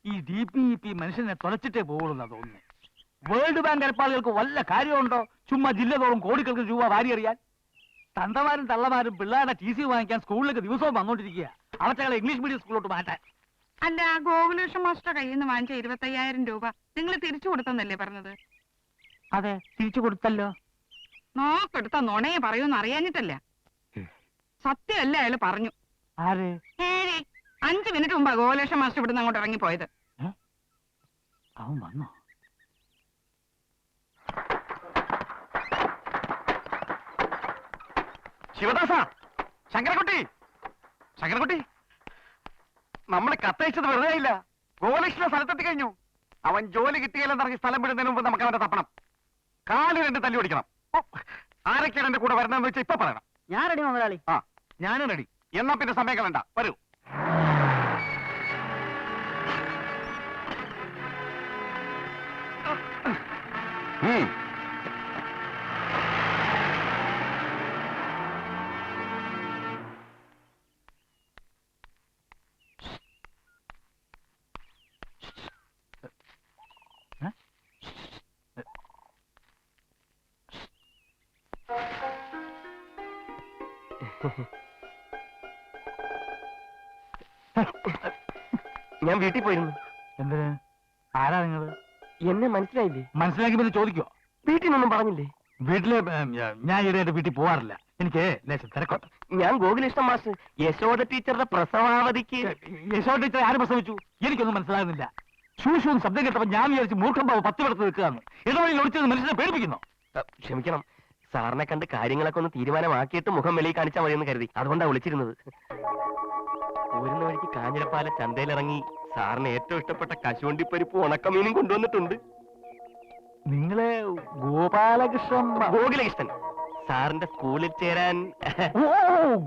ഈ DPEP മനുഷ്യനെ തുലച്ചിട്ടേ പോകുള്ളൂ തോന്നുന്നു. വേൾഡ് ബാങ്ക് ഏർപ്പാടുകൾക്ക് വല്ല കാര്യമുണ്ടോ? ചുമ്മാ ജില്ല തോറും കോടിക്കണക്കിന് രൂപ വാരിയറിയാൻ. തന്തമാരും തള്ളമാരും പിള്ളേരുടെ TC വാങ്ങിക്കാൻ സ്കൂളിലേക്ക് ദിവസവും വന്നോണ്ടിരിക്കുക. അവറ്റകളെ ഇംഗ്ലീഷ് മീഡിയം സ്കൂളിലോട്ട് മാറ്റാൻ. അല്ല, ഗോകുലേഷൻ മാസ്റ്റർ കയ്യിൽ നിന്ന് വാങ്ങിച്ച 25,000 രൂപ നിങ്ങൾ തിരിച്ചു കൊടുത്തെന്നല്ലേ പറഞ്ഞത്? അതെ, തിരിച്ചു കൊടുത്തല്ലോ. നോക്കെടുത്ത നുണയെ പറയൂന്ന് അറിയാഞ്ഞിട്ടല്ല, സത്യമല്ല അയാള് പറഞ്ഞു. ആര്? 5 മിനിറ്റ് മുമ്പാ ഗോകുലേഷൻ മാസ്റ്റർ ഇവിടുന്ന് അങ്ങോട്ട് ഇറങ്ങിപ്പോയത്. അവൻ വന്നോ? ശിവദാസ, ശങ്കരൻകുട്ടി, ശങ്കരൻകുട്ടി, നമ്മൾ കത്തയച്ചത് വെറുതെ ആയില്ല. ഗോകുലേഷന്റെ സ്ഥലത്തെത്തി കഴിഞ്ഞു. അവൻ ജോലി കിട്ടിയാലെന്ന് ഇറങ്ങി സ്ഥലം വിടുന്നതിന് മുമ്പ് നമുക്ക് അവന്റെ തപ്പണം. കാല് 2 തല്ലി ഓടിക്കണം. ആരൊക്കെയാണ് എന്റെ കൂടെ വരണമെന്ന് വെച്ചാൽ ഇപ്പൊ പറയണം. ഞാൻ റെഡി മുതലാളി. ആ, ഞാനും റെഡി. എന്നാ പിന്നെ സമയം കളണ്ട, വരൂ. ഞാൻ വീട്ടിൽ പോയിരുന്നു. എന്തിന്? ആരാ നിങ്ങള്? എന്നെ മനസ്സിലായില്ലേ? മനസ്സിലാക്കി പിന്നെ ചോദിക്കോ? വീട്ടിൽ നിന്നൊന്നും പറഞ്ഞില്ലേ? വീട്ടില് ഞാൻ ഈയിടെ വീട്ടിൽ പോവാറില്ല. എനിക്ക് തിരക്കോട്ടെ. ഞാൻ ഗോകുലേഷൻ മാസ്റ്റർ യശോദ ടീച്ചറുടെ പ്രസവാവധിക്ക്. യശോദ ടീച്ചർ ആര് പ്രസവിച്ചു? എനിക്കൊന്നും മനസ്സിലാകുന്നില്ല. ശൂശുവും ശബ്ദം കേട്ടപ്പോ ഞാൻ വിചാരിച്ചു മൂർഖം പാവ് 10 വെടുത്ത് നിൽക്കുകയാണ്. ഇടവഴിയിൽ ഒളിച്ചത് മനുഷ്യനെ പേടിപ്പിക്കുന്നു. ക്ഷമിക്കണം, സാറിനെ കണ്ട് കാര്യങ്ങളൊക്കെ ഒന്ന് തീരുമാനമാക്കിയിട്ട് മുഖം വെളിയിൽ കാണിച്ചാൽ മതിയെന്ന് കരുതി. അതുകൊണ്ടാണ് വിളിച്ചിരുന്നത്. പോരുന്ന വഴിക്ക് കാഞ്ഞിരപ്പാല ചന്തയിലിറങ്ങി സാറിന് ഏറ്റവും ഇഷ്ടപ്പെട്ട കശുവണ്ടിപ്പരിപ്പ് ഉണക്കമീനും കൊണ്ടുവന്നിട്ടുണ്ട്. നിങ്ങളെ ഗോപാലകൃഷ്ണൻ? ഗോകുലകൃഷ്ണൻ സാറിന്റെ സ്കൂളിൽ ചേരാൻ. ഓ,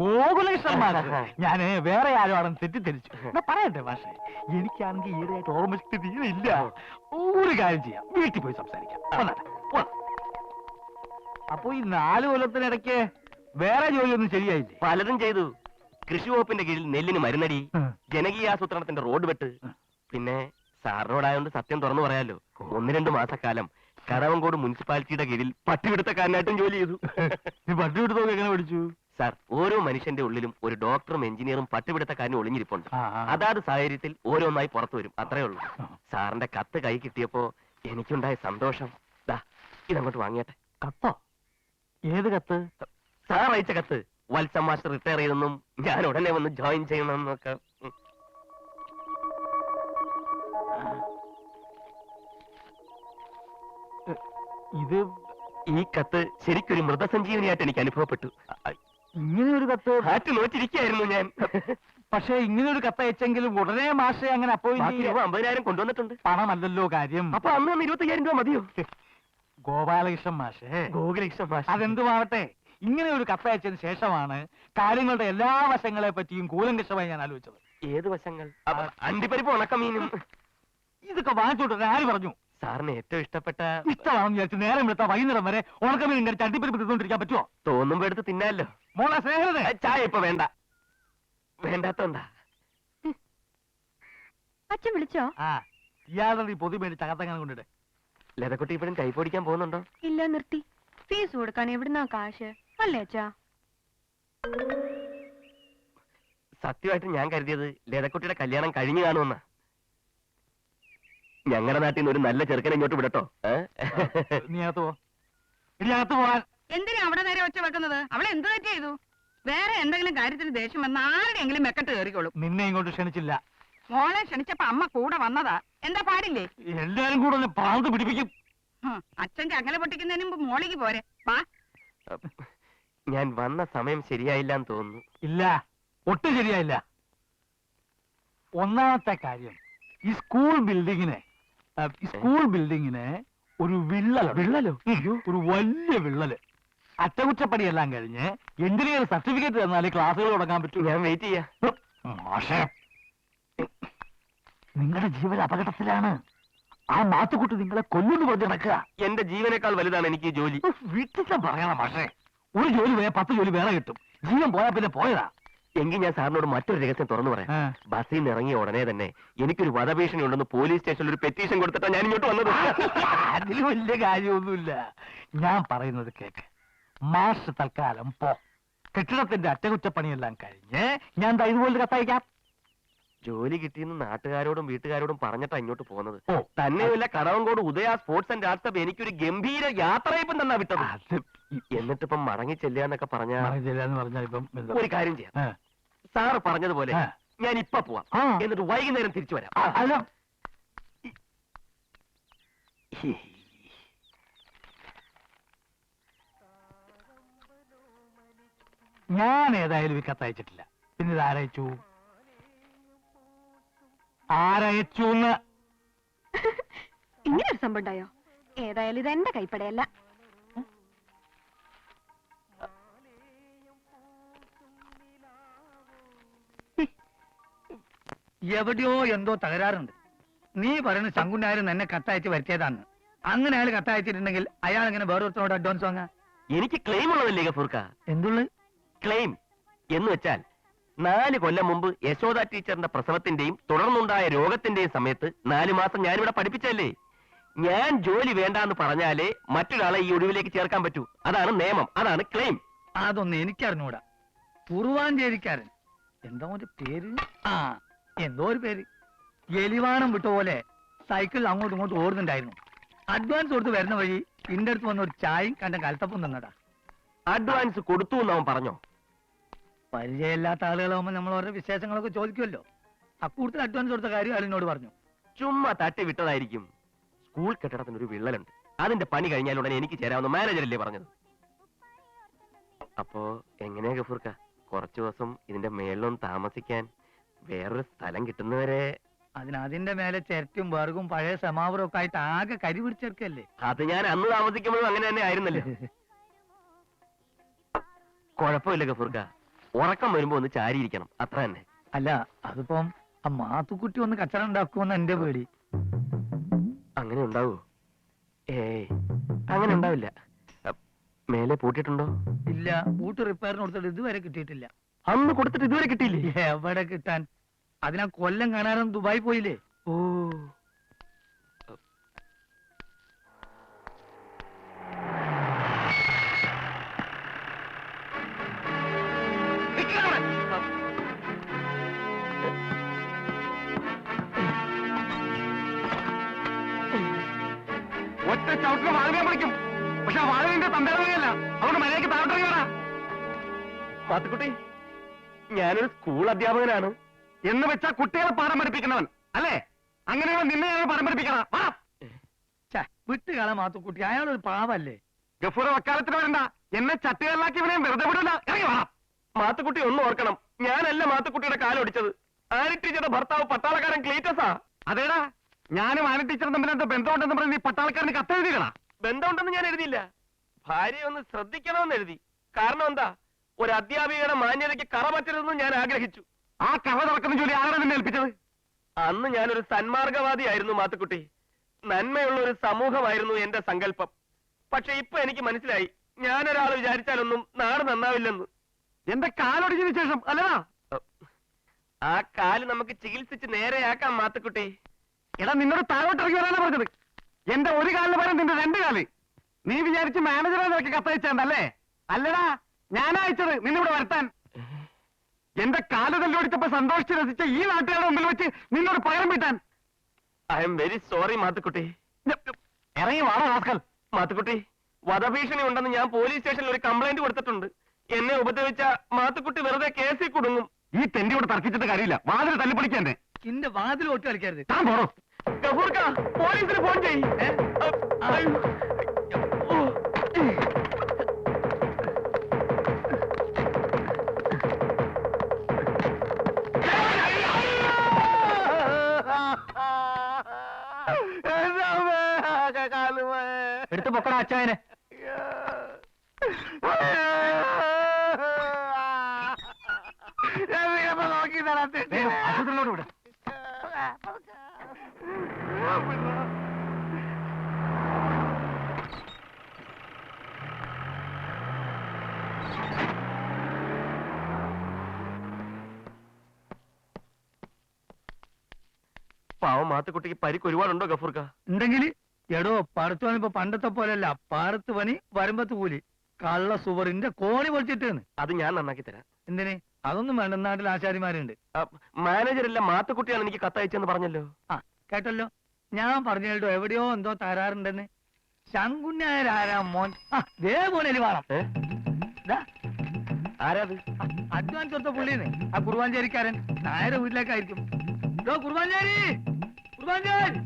ഗോകുലകൃഷ്ണൻ. ഞാന് വേറെ ആരും ആണെന്ന് തെറ്റിദ്ധരിച്ചു. പറയട്ടെ പക്ഷേ, എനിക്കാണെങ്കിൽ ഈയിടെയായിട്ട് ഓർമ്മശക്തി തീരെ ഇല്ല. ഒരു കാര്യം ചെയ്യാം, വീട്ടിൽ പോയി സംസാരിക്കാം. അപ്പൊ ഈ 4 കൊല്ലത്തിനിടയ്ക്ക് വേറെ ജോലിയൊന്നും ശരിയായില്ലേ? പലതും ചെയ്തു. കൃഷി വകുപ്പിന്റെ കീഴിൽ നെല്ലിന് മരുന്നടി, ജനകീയാസൂത്രണത്തിന്റെ റോഡ് വെട്ട്. പിന്നെ സാറിനോടായോണ്ട് സത്യം തുറന്നു പറയാലോ, 1-2 മാസക്കാലം കടവങ്കോട് മുനിസിപ്പാലിറ്റിയുടെ കീഴിൽ പട്ടിപിടുത്തക്കാരനായിട്ടും ജോലി ചെയ്തു. പട്ടിപിടുത്തമൊക്കെ എങ്ങനെ പഠിച്ചു? സാർ, ഓരോ മനുഷ്യന്റെ ഉള്ളിലും ഒരു ഡോക്ടറും എഞ്ചിനീയറും പട്ടിപിടുത്തക്കാരനും ഒളിഞ്ഞിരിപ്പുണ്ട്. അതാത് സാഹചര്യത്തിൽ ഓരോന്നായി പുറത്തു വരും, അത്രേ ഉള്ളൂ. സാറിന്റെ കത്ത് കൈ കിട്ടിയപ്പോ എനിക്കുണ്ടായ സന്തോഷം. ഇതങ്ങോട്ട് വാങ്ങിയട്ടെ. കത്തോ? ഏത് കത്ത്? സാർ അയച്ച കത്ത്. വത്സം മാസ്റ്റർ റിട്ടയർ ചെയ്തെന്നും ഞാൻ ഉടനെ വന്ന് ജോയിൻ ചെയ്യണമെന്നൊക്കെ. ഇത് ഈ കത്ത് ശരിക്കൊരു മൃതസഞ്ജീവനിയായിട്ട് എനിക്ക് അനുഭവപ്പെട്ടു. ഇങ്ങനെ ഒരു കത്ത് ഹാറ്റ് നോറ്റിരിക്കുകയായിരുന്നു ഞാൻ. പക്ഷെ ഇങ്ങനെ ഒരു കത്ത് അയച്ചെങ്കിലും ഉടനെ മാഷെ അങ്ങനെ അപ്പോയിന്റ് 50,000 കൊണ്ടുവന്നിട്ടുണ്ട്. പണമല്ലല്ലോ കാര്യം. അപ്പൊ അന്ന് 25,000 രൂപ മതിയോ? ഗോപാലകൃഷ്ണൻ മാഷേ, ഗോകുലകൃഷ്ണൻ മാഷ്, അതെന്തുമാവട്ടെ, ഇങ്ങനെ ഒരു കത്ത് അയച്ചതിന് ശേഷമാണ് കാര്യങ്ങളുടെ എല്ലാ വശങ്ങളെ പറ്റിയും കൂലങ്കഷമായി ഞാൻ ആലോചിച്ചത്. ഏത് വശങ്ങൾ? അണ്ടിപ്പരിപ്പ് ഉണക്കമീനും. ഇതൊക്കെ വാങ്ങിച്ചോട്ടെ ആര് പറഞ്ഞു? സാറിന് ഏറ്റവും ഇഷ്ടപ്പെട്ട. ഇഷ്ടമാണെന്ന് വിചാരിച്ച് നേരം എടുത്താ വൈകുന്നേരം വരെ ഉണക്കമീൻ കഴിച്ച് അണ്ടിപ്പരിപ്പ് തിന്നോണ്ടിരിക്കാൻ പറ്റുമോ? തോന്നുമ്പോ എടുത്ത് തിന്നാലോ. മോളെ സ്നേഹത, ചായ ഇപ്പൊ വേണ്ട. വേണ്ടാത്തോണ്ടാ. അച്ഛൻ വിളിച്ചോ? ഇയാളുടെ ഈ പൊതി മേടിച്ച് അകത്തങ്ങനെ കൊണ്ടിട്ട്. ലതക്കുട്ടി ഇപ്പോഴും ടൈപ്പ് ഓടിക്കാൻ പോകുന്നുണ്ടോ? ഇല്ല, നിർത്തി. ഫീസ് കൊടുക്കാൻ എവിടുന്നാ കാശ്? അല്ലേ അച്ഛാ? സത്യമായിട്ട് ഞാൻ കരുതിയത് ലതക്കുട്ടിയുടെ കല്യാണം കഴിഞ്ഞു കാണുമെന്നാ. ഞങ്ങളുടെ നാട്ടിൽ നിന്ന് ഒരു നല്ല ചെറുക്കനെ ഇങ്ങോട്ട് വിടട്ടോ. നീ അകത്ത് പോ. ഇനി അകത്ത് പോവാൻ. എന്തിനാ അവിടെ നേരെ ഒച്ച വെക്കുന്നത്? അവളെ എന്ത് തെറ്റ് ചെയ്തു? വേറെ എന്തെങ്കിലും കാര്യത്തിന് ദേഷ്യം വന്ന ആരുടെയെങ്കിലും മെക്കെട്ട് കയറിക്കോളും. നിന്നെ ഇങ്ങോട്ട് ക്ഷണിച്ചില്ല. മോളെ ക്ഷണിച്ചപ്പോ അമ്മ കൂടെ വന്നതാ. എന്താ പാടില്ലേ? എല്ലാരും കൂടെ ഒന്ന് പാർത്ത് പിടിപ്പിക്കും. അച്ഛൻ ചങ്ങല പൊട്ടിക്കുന്നതിന് മുമ്പ് മോളിക്ക് പോരെ. ഞാൻ വന്ന സമയം ശരിയായില്ലാന്ന് തോന്നുന്നു. ഇല്ല, ഒട്ടും ശരിയായില്ല. ഒന്നാമത്തെ കാര്യം, ഈ സ്കൂൾ ബിൽഡിങ്ങിന് ഒരു വിള്ളലോ ഒരു വലിയ വിള്ളല്. അറ്റകുറ്റപ്പണിയെല്ലാം കഴിഞ്ഞ് എഞ്ചിനീയർ സർട്ടിഫിക്കറ്റ് തന്നാലേ ക്ലാസ്സുകൾ തുടങ്ങാൻ പറ്റൂ. ഞാൻ വെയിറ്റ് ചെയ്യാം. മാഷേ, നിങ്ങളുടെ ജീവൻ അപകടത്തിലാണ്. ആ മാത്തുക്കുട്ടി നിങ്ങളെ കൊല്ലുന്നു പറഞ്ഞ് നടക്കുക. എന്റെ ജീവനേക്കാൾ വലുതാണ് എനിക്ക് ഈ ജോലി. വീട്ടിൽ പറയണം മാഷേ, ഒരു ജോലി പോയാൽ 10 ജോലി വേറെ കിട്ടും. ജീവൻ പോയാൽ പിന്നെ പോയതാ. എങ്കിൽ ഞാൻ സാറിനോട് മറ്റൊരു രഹസ്യം തുറന്നു പറയാം. ആ. ബസ്സിൽ നിന്ന് ഇറങ്ങിയ ഉടനെ തന്നെ എനിക്കൊരു വധഭീഷണി ഉണ്ടെന്ന് പോലീസ് സ്റ്റേഷനിൽ ഒരു പെറ്റീഷൻ കൊടുത്തിട്ടാ ഞാൻ ഇങ്ങോട്ട് വന്നത്. അതിൽ വലിയ കാര്യമൊന്നുമില്ല. ഞാൻ പറയുന്നത് കേക്ക്. മാഷ് തൽക്കാലം പോ. കെട്ടിടത്തിന്റെ അറ്റകുറ്റപ്പണിയെല്ലാം കഴിഞ്ഞ് ഞാൻ ദാ ഇതുപോലെ കത്തയക്കാം. ജോലി കിട്ടിയെന്ന് നാട്ടുകാരോടും വീട്ടുകാരോടും പറഞ്ഞിട്ടാ ഇങ്ങോട്ട് പോകുന്നത്. ഓ. തന്നെയല്ല, കടവങ്കോട് ഉദയ സ്പോർട്സ് ആൻഡ് ആർട്സ് ക്ലബ് എനിക്കൊരു ഗംഭീര യാത്രയപ്പം തന്നാ വിട്ടത്. അത് എന്നിട്ടിപ്പം മടങ്ങി ചെല്ലാന്നൊക്കെ പറഞ്ഞ എന്ന് പറഞ്ഞാൽ ഇപ്പം എന്താ? ഒരു കാര്യം ചെയ്യാം. ആ. സാറ് പറഞ്ഞതുപോലെ ആ. ഞാൻ ഇപ്പൊ പോവാം. ആ. എന്നിട്ട് വൈകുന്നേരം തിരിച്ചു വരാം. അല്ല, ഞാൻ ഏതായാലും ഈ കത്തയച്ചിട്ടില്ല. പിന്നെ ഇത് ആരയച്ചു? ആരയച്ചു എന്ന് ഇങ്ങനെ ഒരു സംഭവം ഉണ്ടായോ? ഏതായാലും ഇത് എന്റെ കൈപ്പടയല്ല. എവിടെയോ എന്തോ തകരാറുണ്ട്. നീ പറയുന്ന ശങ്കുനായരും എന്നെ കത്തയച്ച് വരുത്തിയതാന്ന്. അങ്ങനെ അയാൾ കത്തയച്ചിട്ടുണ്ടെങ്കിൽ അയാൾ ഇങ്ങനെ വേറൊരുത്തനോട് അഡ്വാൻസ് വാങ്ങാ? എനിക്ക് ക്ലെയിം ഉള്ളതല്ലേ ഗഫൂർക്ക? എന്തുള്ളു ക്ലെയിം എന്ന് വെച്ചാൽ 4 കൊല്ലം മുമ്പ് യശോദ ടീച്ചറിന്റെ പ്രസവത്തിന്റെയും തുടർന്നുണ്ടായ രോഗത്തിന്റെയും സമയത്ത് 4 മാസം ഞാനിവിടെ പഠിപ്പിച്ചല്ലേ. ഞാൻ ജോലി വേണ്ടാന്ന് പറഞ്ഞാലേ മറ്റൊരാളെ ഈ ഒഴിവിലേക്ക് ചേർക്കാൻ പറ്റൂ. അതാണ് നിയമം, അതാണ് ക്ലെയിം. അതൊന്നും എനിക്കറിഞ്ഞൂടാ. കുറുവാഞ്ചേരിക്കാരൻ എന്തോ ഒരു പേര്, എന്തോ ഒരു പേര്, എലിവാണം വിട്ട പോലെ സൈക്കിളിൽ അങ്ങോട്ടും ഇങ്ങോട്ടും ഓടുന്നുണ്ടായിരുന്നു. അഡ്വാൻസ് കൊടുത്ത് വരുന്ന വഴി ഇന്റെ അടുത്ത് വന്ന ഒരു ചായയും കണ്ട കലത്തപ്പം തന്നടാ. അഡ്വാൻസ് കൊടുത്തു എന്ന് അവൻ പറഞ്ഞോ? പരിചയമില്ലാത്ത ആളുകളാവുമ്പോൾ നമ്മൾ ഓരോ വിശേഷങ്ങളൊക്കെ ചോദിക്കുമല്ലോ. അക്കൂട്ടത്തിൽ അഡ്വാൻസ് കൊടുത്ത കാര്യം അയാളിനോട് പറഞ്ഞു. ചുമ്മാ തട്ടി വിട്ടതായിരിക്കും. സ്കൂൾ കെട്ടിടത്തിന് ഒരു വിള്ളലുണ്ട്, അതിന്റെ പണി കഴിഞ്ഞാൽ ഉടനെ എനിക്ക് ചേരാവുന്ന മാനേജറല്ലേ പറഞ്ഞത്. അപ്പോ എങ്ങനെയാ ഗഫൂർക്ക, കുറച്ചു ദിവസം ഇതിന്റെ മേളിലൊന്ന് താമസിക്കാൻ വേറൊരു സ്ഥലം കിട്ടുന്നവരെ? അതിന്റെ മേലെ ചിരട്ടും വേർഗും പഴയ സമാവറും ഒക്കെ ആയിട്ട് ആകെ കരി പിടിച്ചെടുക്കല്ലേ. അത് ഞാൻ അന്ന് താമസിക്കുമ്പോഴും അങ്ങനെ തന്നെ ആയിരുന്നല്ലോ. കുഴപ്പമില്ല ഗഫൂർക്ക, ഉറക്കം വരുമ്പോ ഒന്ന് ചാരിയിരിക്കണം, അത്ര തന്നെ. അല്ല, അതിപ്പം ആ മാത്തുക്കുട്ടി ഒന്ന് കച്ചറ ഉണ്ടാക്കുമെന്ന് എന്റെ പേടി. അങ്ങനെ ഉണ്ടാവോ? ഏയ്, അങ്ങനെ ഉണ്ടാവില്ല. മേലെ പൂട്ടിയിട്ടുണ്ടോ? ഇല്ല, ബൂട്ട് റിപ്പയറിന് കൊടുത്തിട്ട് ഇതുവരെ കിട്ടിയിട്ടില്ല. അന്ന് കൊടുത്തിട്ട് ഇതുവരെ കിട്ടിയില്ലേ? എവിടെ കിട്ടാൻ? അതിനാ കൊല്ലം കാണാനും ദുബായി പോയില്ലേ. ഓ, ഒറ്റ ചവിട്ടിന് വാഴ വിളിക്കും. പക്ഷെ ആ വാഴവിന്റെ തന്തേടവയല്ല. അതുകൊണ്ട് മര്യാദയ്ക്ക് താഴോട്ടിറങ്ങി വരാ. മാത്തുക്കുട്ടി, ഞാനൊരു സ്കൂൾ അധ്യാപകനാണ്. എന്ന് വെച്ചാ കുട്ടികളെ പാഠം പഠിപ്പിക്കുന്നവൻ അല്ലേ? അങ്ങനെയുള്ള നിന്നെ ഞാൻ പാഠം പഠിപ്പിക്കണം. വിട്ടുകാല മാത്തുക്കുട്ടി, അയാളൊരു പാവല്ലേ. ഗഫൂർ വക്കാലത്തിന് വരണ്ട. എന്നെ ചട്ടുകളിലാക്കി ഇവനെ വെറുതെ വിടില്ല. ഇറങ്ങി വാ. മാത്തുക്കുട്ടി ഒന്നും ഓർക്കണം, ഞാനല്ല മാത്തുക്കുട്ടിയുടെ കാലൊടിച്ചത്. ആനി ടീച്ചറുടെ ഭർത്താവ് പട്ടാളക്കാരൻ ക്ലീറ്റസാ. അതേടാ, ഞാനും ആന ടീച്ചറും തമ്മിൽ എന്താ ബന്ധമുണ്ടെന്ന് പറഞ്ഞ് നീ പട്ടാളക്കാരന് കത്തെഴുതികളാ. ബന്ധമുണ്ടെന്ന് ഞാൻ എഴുതിയില്ല, ഭാര്യയെ ഒന്ന് ശ്രദ്ധിക്കണമെന്ന് എഴുതി. കാരണം എന്താ, ഒരു അധ്യാപികയുടെ മാന്യതയ്ക്ക് കറ പറ്റരുതെന്ന് ഞാൻ ആഗ്രഹിച്ചു. ആ കവ തുറക്കുന്ന ജോലി ആരാണ് നിന്നെ ഏൽപ്പിച്ചത്? അന്ന് ഞാനൊരു സന്മാർഗവാദിയായിരുന്നു മാത്തുക്കുട്ടി. നന്മയുള്ള ഒരു സമൂഹമായിരുന്നു എന്റെ സങ്കല്പം. പക്ഷെ ഇപ്പൊ എനിക്ക് മനസ്സിലായി, ഞാനൊരാൾ വിചാരിച്ചാലൊന്നും നാട് നന്നാവില്ലെന്ന്. എന്റെ കാലൊടിഞ്ഞതിന് ശേഷം അല്ലടാ. ആ കാല് നമുക്ക് ചികിത്സിച്ച് നേരെയാക്കാം മാത്തുക്കുട്ടി. എടാ, നിന്നോട് താഴോട്ട് ഇറങ്ങി വരാനാ പറഞ്ഞത്. എന്റെ ഒരു കാലിന് പകരം നിന്റെ 2 കാല്. നീ വിചാരിച്ച് മാനേജറെ നിനക്ക് കത്തയച്ചതല്ലേ? അല്ലടാ, ഞാനാ അയച്ചത് നിന്നിവിടെ വരുത്താൻ. എന്റെ കാല് തല്ലോടിച്ചപ്പോ സന്തോഷിച്ച് രസിച്ച ഈ നാട്ടുകാരുടെ മുമ്പിൽ വെച്ച് നിന്നോട് പകരം വീട്ടാൻ. I am very sorry Mathukutty. ഇറങ്ങി വാടാ റാസ്കൽ. മാത്തുക്കുട്ടി, വധഭീഷണി ഉണ്ടെന്ന് ഞാൻ പോലീസ് സ്റ്റേഷനിൽ ഒരു കംപ്ലൈന്റ് കൊടുത്തിട്ടുണ്ട്. എന്നെ ഉപദ്രവിച്ച മാത്തുക്കുട്ടി വെറുതെ കേസിൽ കുടുങ്ങും. ഈ തെണ്ടിയോട് തർക്കിച്ചിട്ട് കാര്യമില്ല. വാതിൽ തല്ലിപ്പൊളിക്കണ്ടേ? ഇന്റെ വാതിൽ ഒട്ടി കളിക്കരുത്. താൻ പോറോ. ഗഫൂർക്ക, പോലീസിന് ഫോൺ ചെയ്യ്. എടുത്തു പൊക്കട അച്ചായനെ. നോക്കി ആശുപത്രിയിലോട്ട് വിട. പാവം മാത്തുക്കുട്ടിക്ക് പരിക്ക് ഒരുപാടുണ്ടോ ഗഫൂർക്ക? ഉണ്ടെങ്കിൽ എടോ പടത്തു പണി ഇപ്പൊ പണ്ടത്തെ പോലെയല്ല. പാടത്ത് പണി വരുമ്പത്ത് കൂലി. കള്ള സുവറിന്റെ കോണി പൊളിച്ചിട്ടേന്ന്. അത് ഞാൻ നന്നാക്കി തരാം. എന്തിന്? അതൊന്നും വേണ്ട, നാട്ടിൽ ആശാരിമാരുണ്ട്. മാനേജറല്ല മാത്തുക്കുട്ടിയാണ് എനിക്ക് കത്തയച്ചെന്ന് പറഞ്ഞല്ലോ. ആ കേട്ടല്ലോ, ഞാൻ പറഞ്ഞു കേട്ടോ എവിടെയോ എന്തോ തരാറുണ്ടെന്ന്. ശങ്കുന്നാരാ മോൻ. ദേ പോണേലി വേണം. ആരാത്? അഡ്വാൻസ് കൊടുത്ത പുള്ളിന്ന്, ആ കുറുവാഞ്ചേരിക്കാരൻ. നായരെ വീട്ടിലേക്കായിരിക്കും. കുറുവാഞ്ചേരി, കുറുവാഞ്ചേരി.